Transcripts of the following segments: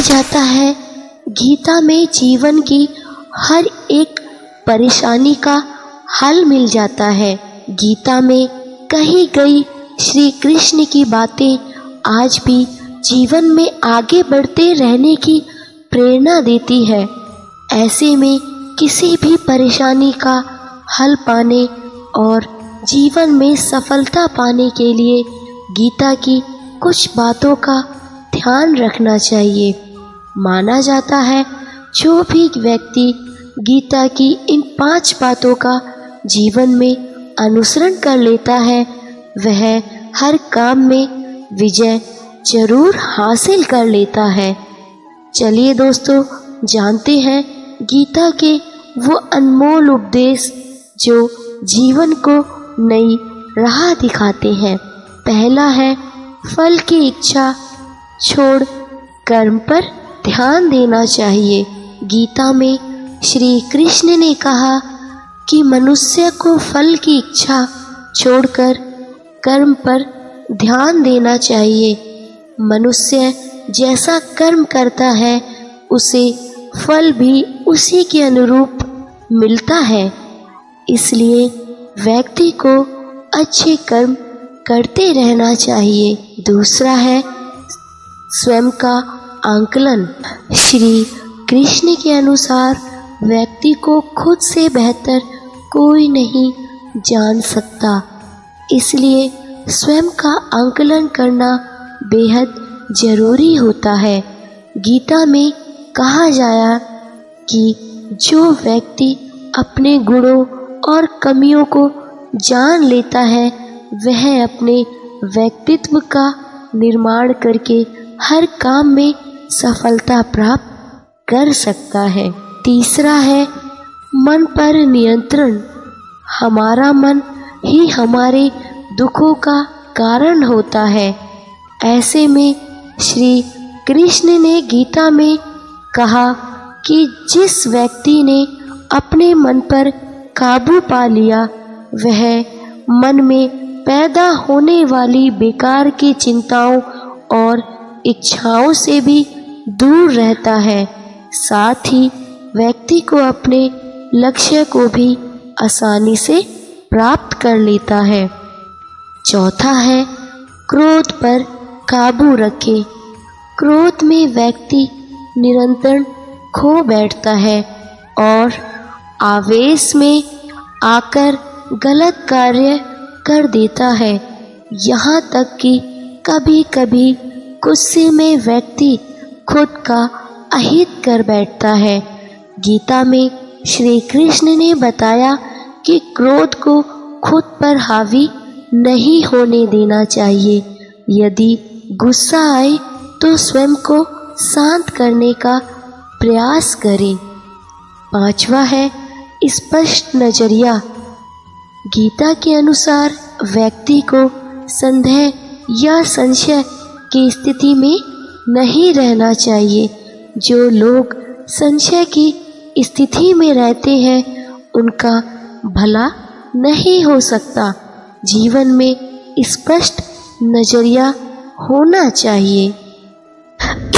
जाता है गीता में जीवन की हर एक परेशानी का हल मिल जाता है। गीता में कही गई श्री कृष्ण की बातें आज भी जीवन में आगे बढ़ते रहने की प्रेरणा देती है। ऐसे में किसी भी परेशानी का हल पाने और जीवन में सफलता पाने के लिए गीता की कुछ बातों का ध्यान रखना चाहिए। माना जाता है जो भी व्यक्ति गीता की इन 5 बातों का जीवन में अनुसरण कर लेता है वह हर काम में विजय जरूर हासिल कर लेता है। चलिए दोस्तों, जानते हैं गीता के वो अनमोल उपदेश जो जीवन को नई राह दिखाते हैं। पहला है फल की इच्छा छोड़ कर्म पर ध्यान देना चाहिए। गीता में श्री कृष्ण ने कहा कि मनुष्य को फल की इच्छा छोड़कर कर्म पर ध्यान देना चाहिए। मनुष्य जैसा कर्म करता है उसे फल भी उसी के अनुरूप मिलता है। इसलिए व्यक्ति को अच्छे कर्म करते रहना चाहिए। दूसरा है स्वयं का आंकलन। श्री कृष्ण के अनुसार व्यक्ति को खुद से बेहतर कोई नहीं जान सकता, इसलिए स्वयं का आंकलन करना बेहद जरूरी होता है। गीता में कहा जाया कि जो व्यक्ति अपने गुणों और कमियों को जान लेता है वह अपने व्यक्तित्व का निर्माण करके हर काम में सफलता प्राप्त कर सकता है। तीसरा है मन पर नियंत्रण। हमारा मन ही हमारे दुखों का कारण होता है। ऐसे में श्री कृष्ण ने गीता में कहा कि जिस व्यक्ति ने अपने मन पर काबू पा लिया वह मन में पैदा होने वाली बेकार की चिंताओं और इच्छाओं से भी दूर रहता है। साथ ही व्यक्ति को अपने लक्ष्य को भी आसानी से प्राप्त कर लेता है। चौथा है क्रोध पर काबू रखें। क्रोध में व्यक्ति निरंतर खो बैठता है और आवेश में आकर गलत कार्य कर देता है। यहाँ तक कि कभी कभी गुस्से में व्यक्ति खुद का अहित कर बैठता है। गीता में श्री कृष्ण ने बताया कि क्रोध को खुद पर हावी नहीं होने देना चाहिए। यदि गुस्सा आए तो स्वयं को शांत करने का प्रयास करें। पांचवा है स्पष्ट नजरिया। गीता के अनुसार व्यक्ति को संदेह या संशय की स्थिति में नहीं रहना चाहिए। जो लोग संशय की स्थिति में रहते हैं उनका भला नहीं हो सकता। जीवन में स्पष्ट नजरिया होना चाहिए।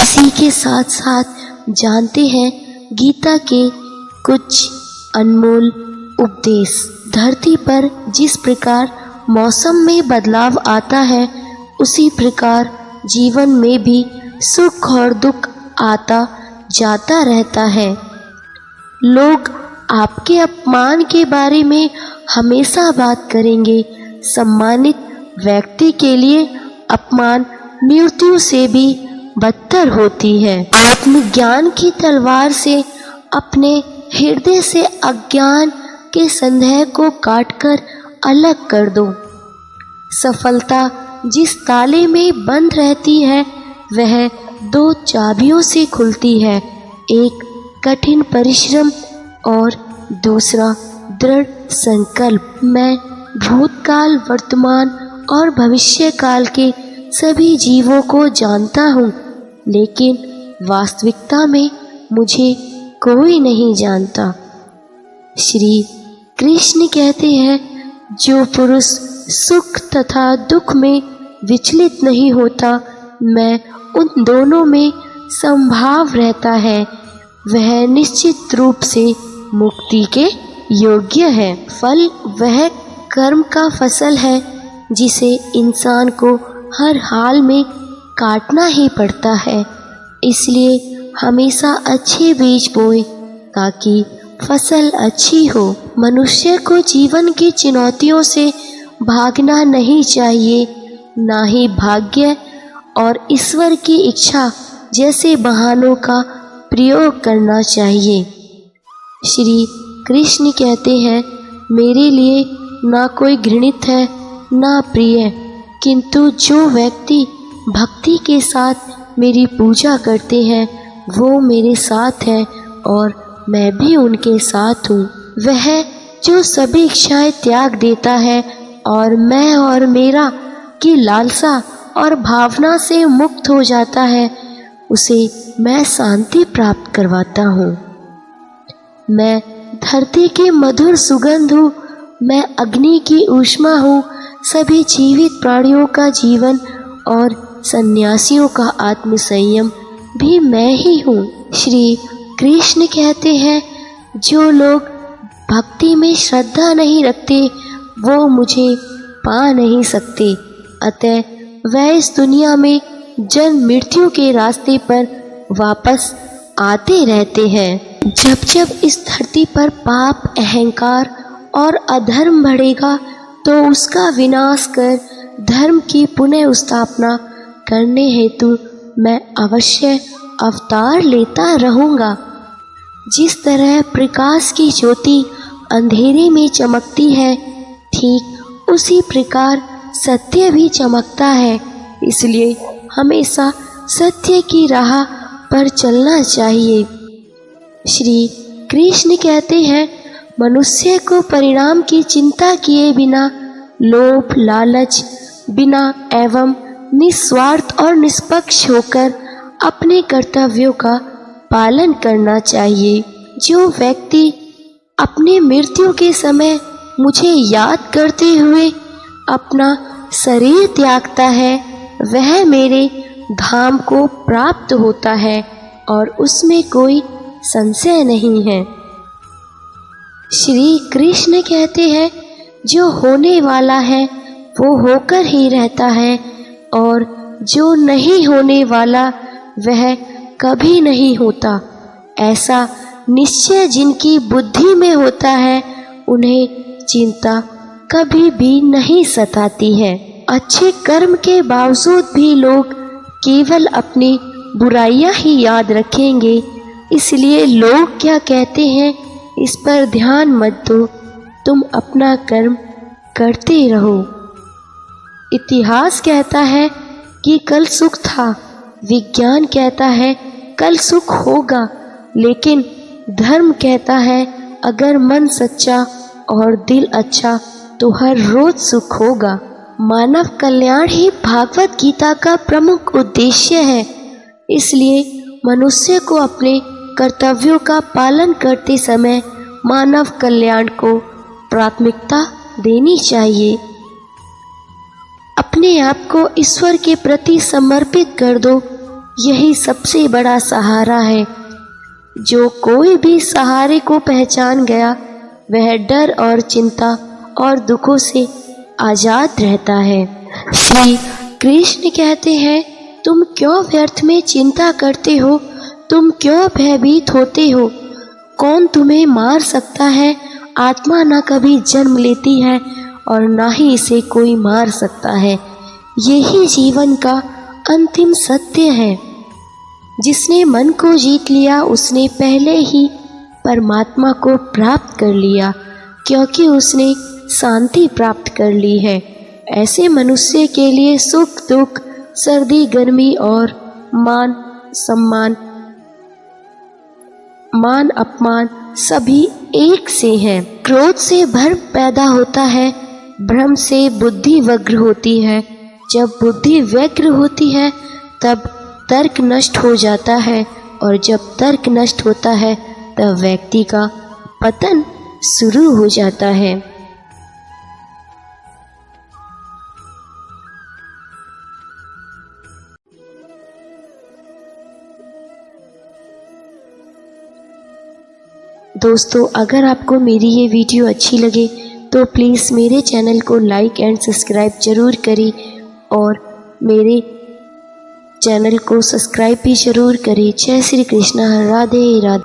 इसी के साथ साथ जानते हैं गीता के कुछ अनमोल उपदेश। धरती पर जिस प्रकार मौसम में बदलाव आता है उसी प्रकार जीवन में भी सुख और दुख आता जाता रहता है। लोग आपके अपमान के बारे में हमेशा बात करेंगे। सम्मानित व्यक्ति के लिए अपमान मृत्यु से भी बदतर होती है। आत्मज्ञान की तलवार से अपने हृदय से अज्ञान के संदेह को काटकर अलग कर दो। सफलता जिस ताले में बंद रहती है वह 2 चाबियों से खुलती है, एक कठिन परिश्रम और दूसरा दृढ़ संकल्प। मैं भूतकाल, वर्तमान और भविष्य काल के सभी जीवों को जानता हूँ, लेकिन वास्तविकता में मुझे कोई नहीं जानता। श्री कृष्ण कहते हैं जो पुरुष सुख तथा दुख में विचलित नहीं होता, मैं उन दोनों में संभाव रहता है, वह निश्चित रूप से मुक्ति के योग्य है। फल वह कर्म का फसल है जिसे इंसान को हर हाल में काटना ही पड़ता है। इसलिए हमेशा अच्छे बीज बोएं ताकि फसल अच्छी हो। मनुष्य को जीवन की चुनौतियों से भागना नहीं चाहिए, ना ही भाग्य और ईश्वर की इच्छा जैसे बहानों का प्रयोग करना चाहिए। श्री कृष्ण कहते हैं, मेरे लिए ना कोई घृणित है ना प्रिय, किंतु जो व्यक्ति भक्ति के साथ मेरी पूजा करते हैं वो मेरे साथ हैं और मैं भी उनके साथ हूँ। वह जो सभी इच्छाएं त्याग देता है और मैं और मेरा की लालसा और भावना से मुक्त हो जाता है, उसे मैं शांति प्राप्त करवाता हूँ। मैं धरती की मधुर सुगंध हूँ, मैं अग्नि की ऊष्मा हूँ, सभी जीवित प्राणियों का जीवन और सन्यासियों का आत्म संयम भी मैं ही हूँ। श्री कृष्ण कहते हैं, जो लोग भक्ति में श्रद्धा नहीं रखते वो मुझे पा नहीं सकते। अतः वह इस दुनिया में जन्म मृत्यु के रास्ते पर वापस आते रहते हैं। जब जब इस धरती पर पाप, अहंकार और अधर्म बढ़ेगा तो उसका विनाश कर धर्म की पुनः स्थापना करने हेतु मैं अवश्य अवतार लेता रहूँगा। जिस तरह प्रकाश की ज्योति अंधेरे में चमकती है, ठीक उसी प्रकार सत्य भी चमकता है। इसलिए हमेशा सत्य की राह पर चलना चाहिए। श्री कृष्ण कहते हैं, मनुष्य को परिणाम की चिंता किए बिना, लोभ लालच बिना एवं निस्वार्थ और निष्पक्ष होकर अपने कर्तव्यों का पालन करना चाहिए। जो व्यक्ति अपने मृत्यु के समय मुझे याद करते हुए अपना शरीर त्यागता है, वह मेरे धाम को प्राप्त होता है और उसमें कोई संशय नहीं है। श्री कृष्ण कहते हैं, जो होने वाला है वो होकर ही रहता है और जो नहीं होने वाला वह कभी नहीं होता। ऐसा निश्चय जिनकी बुद्धि में होता है, उन्हें चिंता कभी भी नहीं सताती है। अच्छे कर्म के बावजूद भी लोग केवल अपनी बुराइयां ही याद रखेंगे, इसलिए लोग क्या कहते हैं इस पर ध्यान मत दो, तुम अपना कर्म करते रहो। इतिहास कहता है कि कल सुख था, विज्ञान कहता है कल सुख होगा, लेकिन धर्म कहता है अगर मन सच्चा और दिल अच्छा तो हर रोज सुख होगा। मानव कल्याण ही भागवत गीता का प्रमुख उद्देश्य है। इसलिए मनुष्य को अपने कर्तव्यों का पालन करते समय मानव कल्याण को प्राथमिकता देनी चाहिए। अपने आप को ईश्वर के प्रति समर्पित कर दो, यही सबसे बड़ा सहारा है। जो कोई भी सहारे को पहचान गया वह डर और चिंता और दुखों से आजाद रहता है। श्री कृष्ण कहते हैं, तुम क्यों व्यर्थ में चिंता करते हो, तुम क्यों भयभीत होते हो। कौन तुम्हें मार सकता है। आत्मा न कभी जन्म लेती है और ना ही इसे कोई मार सकता है। यही जीवन का अंतिम सत्य है। जिसने मन को जीत लिया उसने पहले ही परमात्मा को प्राप्त कर लिया, क्योंकि उसने शांति प्राप्त कर ली है। ऐसे मनुष्य के लिए सुख दुख, सर्दी गर्मी और मान सम्मान, मान अपमान सभी एक से हैं। क्रोध से भ्रम पैदा होता है, भ्रम से बुद्धि व्यग्र होती है, जब बुद्धि व्यग्र होती है तब तर्क नष्ट हो जाता है और जब तर्क नष्ट होता है तब व्यक्ति का पतन शुरू हो जाता है। दोस्तों, अगर आपको मेरी ये वीडियो अच्छी लगे तो प्लीज़ मेरे चैनल को लाइक एंड सब्सक्राइब ज़रूर करें और मेरे चैनल को सब्सक्राइब भी ज़रूर करें। जय श्री कृष्ण, राधे राधे।